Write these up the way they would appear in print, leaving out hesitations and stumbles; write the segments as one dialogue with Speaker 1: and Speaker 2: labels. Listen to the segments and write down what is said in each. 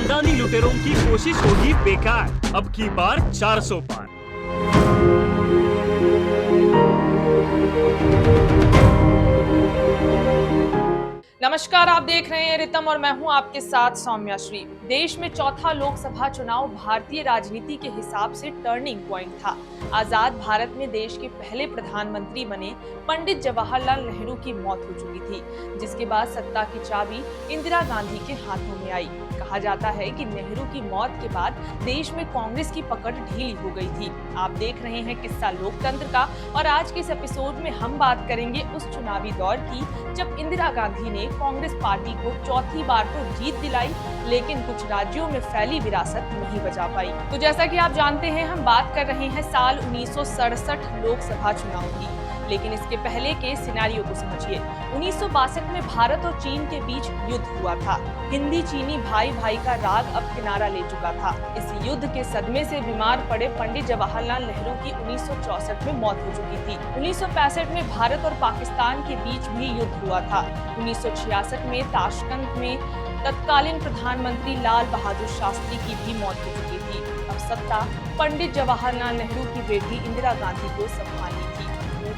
Speaker 1: खानदानी लुटेरों की कोशिश होगी बेकार, अब की बार 400 पार।
Speaker 2: नमस्कार, आप देख रहे हैं रितम और मैं हूं आपके साथ सौम्या श्री। देश में चौथा लोकसभा चुनाव भारतीय राजनीति के हिसाब से टर्निंग पॉइंट था। आजाद भारत में देश के पहले प्रधानमंत्री बने पंडित जवाहरलाल नेहरू की मौत हो चुकी थी, जिसके बाद सत्ता की चाबी इंदिरा गांधी के हाथों में आई। कहा जाता है कि नेहरू की मौत के बाद देश में कांग्रेस की पकड़ ढीली हो गई थी। आप देख रहे हैं किस्सा लोकतंत्र का, और आज के इस एपिसोड में हम बात करेंगे उस चुनावी दौर की जब इंदिरा गांधी ने कांग्रेस पार्टी को चौथी बार तो जीत दिलाई, लेकिन कुछ राज्यों में फैली विरासत नहीं बचा पाई। तो जैसा कि आप जानते हैं, हम बात कर रहे हैं साल 1967 लोकसभा चुनाव की, लेकिन इसके पहले के सिनेरियो को समझिए। 1962 में भारत और चीन के बीच युद्ध हुआ था। हिंदी चीनी भाई भाई का राग अब किनारा ले चुका था। इस युद्ध के सदमे से बीमार पड़े पंडित जवाहरलाल नेहरू की 1964 में मौत हो चुकी थी। 1965 में भारत और पाकिस्तान के बीच भी युद्ध हुआ था। 1966 में ताशकंद में तत्कालीन प्रधानमंत्री लाल बहादुर शास्त्री की भी मौत हो चुकी थी। अब सत्ता पंडित जवाहरलाल नेहरू की बेटी इंदिरा गांधी को संभालनी थी।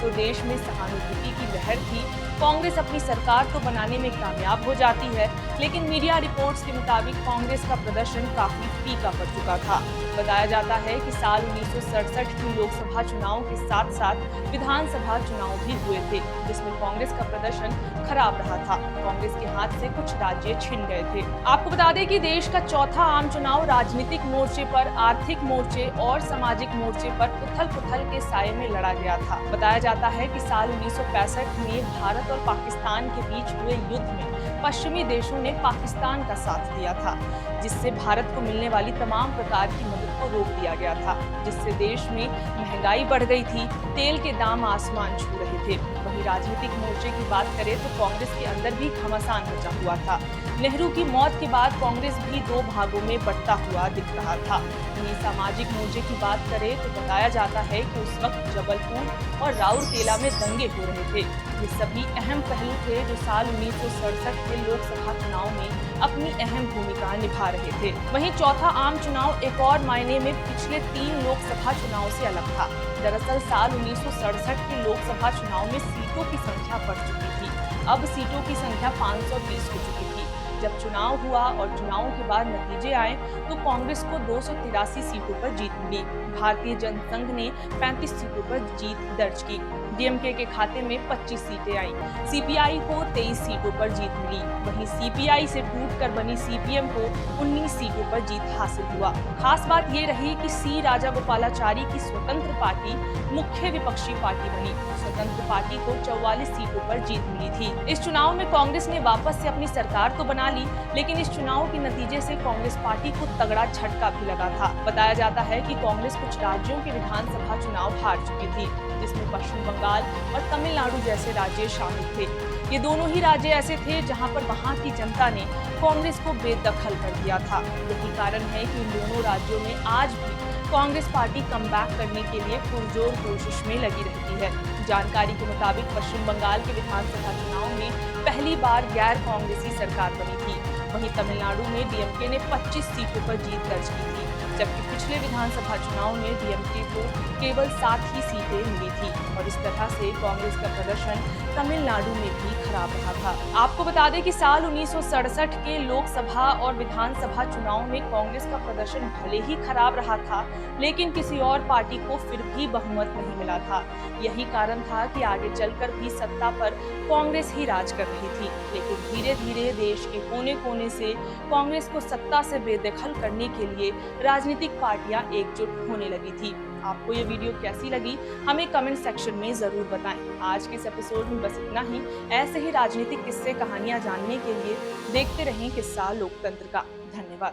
Speaker 2: तो देश में सहानुभूति की लहर थी। कांग्रेस अपनी सरकार तो बनाने में कामयाब हो जाती है, लेकिन मीडिया रिपोर्ट्स के मुताबिक कांग्रेस का प्रदर्शन काफी फीका पड़ चुका था। बताया जाता है कि साल 1967 की लोकसभा चुनाव के साथ साथ विधानसभा चुनाव भी हुए थे, जिसमें कांग्रेस का प्रदर्शन खराब रहा था। कांग्रेस के हाथ से कुछ राज्य छिन गए थे। आपको बता दें कि देश का चौथा आम चुनाव राजनीतिक मोर्चे पर, आर्थिक मोर्चे और सामाजिक मोर्चे पर उथल-पुथल के साये में लड़ा गया था। बताया जाता है कि साल 1965 में भारत और पाकिस्तान के बीच हुए युद्ध में पश्चिमी देशों ने पाकिस्तान का साथ दिया था, जिससे भारत को मिलने वाली तमाम प्रकार की मदद को रोक दिया गया था, जिससे देश में महंगाई बढ़ गई थी, तेल के दाम आसमान छू रहे थे। वहीं राजनीतिक मोर्चे की बात करें तो कांग्रेस के अंदर भी घमासान मचा हुआ था। नेहरू की मौत के बाद कांग्रेस भी दो भागों में बंटता हुआ दिख रहा था। वहीं सामाजिक मोर्चे की बात करें तो बताया जाता है कि उस वक्त जबलपुर और राउरकेला में दंगे हो रहे थे। ये सभी अहम पहलू थे जो साल 1967 के लोकसभा चुनाव में अपनी अहम भूमिका निभा रहे थे। वहीं चौथा आम चुनाव एक और मायने में पिछले 3 लोकसभा चुनाव से अलग था। दरअसल साल 1967 के लोकसभा चुनाव में सीटों की संख्या बढ़ चुकी थी। अब सीटों की संख्या 520 हो चुकी थी। जब चुनाव हुआ और चुनाव के बाद नतीजे आए तो कांग्रेस को 283 सीटों पर जीत मिली। भारतीय जनसंघ ने 35 सीटों पर जीत दर्ज की। डीएमके के खाते में 25 सीटें आई। सीपीआई को 23 सीटों पर जीत मिली। वहीं सीपीआई से टूटकर बनी सीपीएम को 19 सीटों पर जीत हासिल हुआ। खास बात ये रही कि सी राजागोपालाचारी की स्वतंत्र पार्टी मुख्य विपक्षी पार्टी बनी। स्वतंत्र पार्टी को 44 सीटों पर जीत मिली थी। इस चुनाव में कांग्रेस ने वापस से अपनी सरकार तो बना ली, लेकिन इस चुनाव के नतीजे से कांग्रेस पार्टी को तगड़ा झटका भी लगा था। बताया जाता है कि कांग्रेस कुछ राज्यों के विधानसभा चुनाव हार चुकी थी, जिसमें पश्चिम बंगाल और तमिलनाडु जैसे राज्य शामिल थे। ये दोनों ही राज्य ऐसे थे जहां पर वहां की जनता ने कांग्रेस को बेदखल कर दिया था। यही कारण है कि इन दोनों राज्यों में आज भी कांग्रेस पार्टी कमबैक करने के लिए पुरजोर कोशिश में लगी रहती है। जानकारी के मुताबिक पश्चिम बंगाल के विधानसभा चुनाव में पहली बार गैर कांग्रेसी सरकार बनी थी। वहीं तमिलनाडु में डीएमके ने 25 सीटों पर जीत दर्ज की थी, जबकि पिछले विधानसभा चुनाव में डीएमके को केवल 7 ही सीटें मिली थी। और इस तरह से कांग्रेस का प्रदर्शन तमिलनाडु में भी खराब रहा था। आपको बता दें कि साल 1967 के लोकसभा और विधानसभा चुनाव में कांग्रेस का प्रदर्शन भले ही खराब रहा था, लेकिन किसी और पार्टी को फिर भी बहुमत नहीं मिला था। यही कारण था कि आगे चलकर भी सत्ता पर कांग्रेस ही राज कर रही थी, लेकिन धीरे धीरे देश के कोने कोने से कांग्रेस को सत्ता से बेदखल करने के लिए राजनीतिक पार्टियां एकजुट होने लगी थी। आपको ये वीडियो कैसी लगी हमें कमेंट सेक्शन में जरूर बताएं। आज के इस एपिसोड में बस इतना ही। ऐसे ही राजनीतिक किस्से कहानियां जानने के लिए देखते रहें किस्सा लोकतंत्र का। धन्यवाद।